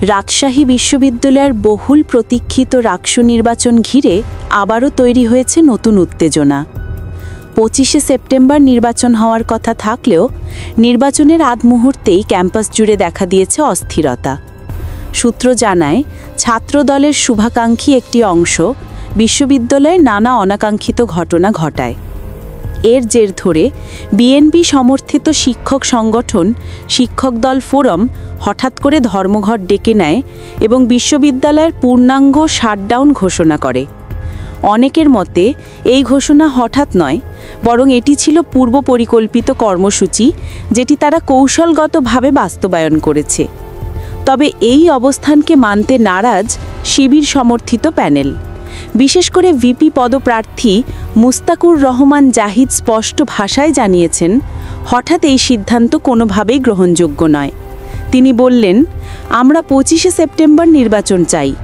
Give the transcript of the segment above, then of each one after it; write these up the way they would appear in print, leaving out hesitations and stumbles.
রাজশাহী বিশ্ববিদ্যালয়ের বহুল প্রতীক্ষিত রাকসু নির্বাচন ঘিরে আবারও তৈরি হয়েছে নতুন উত্তেজনা। 25শে সেপ্টেম্বর নির্বাচন হওয়ার কথা থাকলেও নির্বাচনের আগ মুহূর্তেই ক্যাম্পাস জুড়ে দেখা দিয়েছে অস্থিরতা। সূত্র জানায়, ছাত্রদলের শুভাকাঙ্ক্ষী একটি অংশ বিশ্ববিদ্যালয়ে নানা অনাকাঙ্ক্ষিত ঘটনা ঘটায়। এর জের ধরে বিএনপি সমর্থিত শিক্ষক সংগঠন শিক্ষক দল ফোরাম হঠাৎ করে ধর্মঘট ডেকে নেয় এবং বিশ্ববিদ্যালয়ের পূর্ণাঙ্গ শাটডাউন ঘোষণা করে। অনেকের মতে এই ঘোষণা হঠাৎ নয়, বরং এটি ছিল পূর্ব পরিকল্পিত কর্মসূচি, যেটি তারা কৌশলগতভাবে বাস্তবায়ন করেছে। তবে এই অবস্থানকে মানতে নারাজ শিবির সমর্থিত প্যানেল। বিশেষ করে ভিপি পদপ্রার্থী মুস্তাকুর রহমান জাহিদ স্পষ্ট ভাষায় জানিয়েছেন, হঠাৎ এই সিদ্ধান্ত কোনোভাবেই গ্রহণযোগ্য নয়। তিনি বললেন, আমরা 25শে সেপ্টেম্বর নির্বাচন চাই।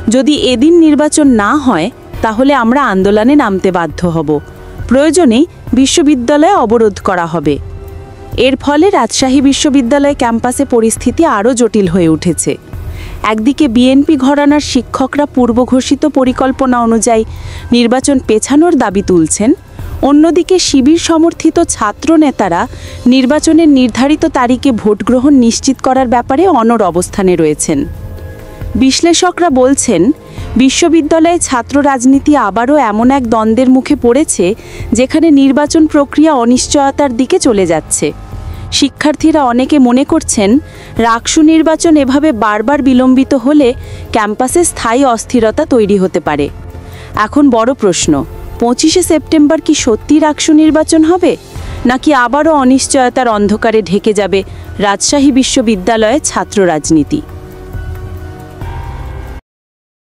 যদি এদিন নির্বাচন না হয় তাহলে আমরা আন্দোলনে নামতে বাধ্য হব। প্রয়োজনে বিশ্ববিদ্যালয়ে অবরোধ করা হবে। এর ফলে রাজশাহী বিশ্ববিদ্যালয় ক্যাম্পাসে পরিস্থিতি আরও জটিল হয়ে উঠেছে। একদিকে বিএনপি ঘরানার শিক্ষকরা পূর্বঘোষিত পরিকল্পনা অনুযায়ী নির্বাচন পেছানোর দাবি তুলছেন, অন্যদিকে শিবির সমর্থিত ছাত্র নেতারা নির্বাচনের নির্ধারিত তারিখে ভোটগ্রহণ নিশ্চিত করার ব্যাপারে অনড় অবস্থানে রয়েছেন। বিশ্লেষকরা বলছেন, বিশ্ববিদ্যালয়ে ছাত্র রাজনীতি আবারও এমন এক দ্বন্দ্বের মুখে পড়েছে যেখানে নির্বাচন প্রক্রিয়া অনিশ্চয়তার দিকে চলে যাচ্ছে। শিক্ষার্থীরা অনেকে মনে করছেন, রাকসু নির্বাচন এভাবে বারবার বিলম্বিত হলে ক্যাম্পাসে স্থায়ী অস্থিরতা তৈরি হতে পারে। এখন বড় প্রশ্ন, 25শে সেপ্টেম্বর কি সত্যি রাকসু নির্বাচন হবে, নাকি আবারও অনিশ্চয়তার অন্ধকারে ঢেকে যাবে রাজশাহী বিশ্ববিদ্যালয়ে ছাত্র রাজনীতি?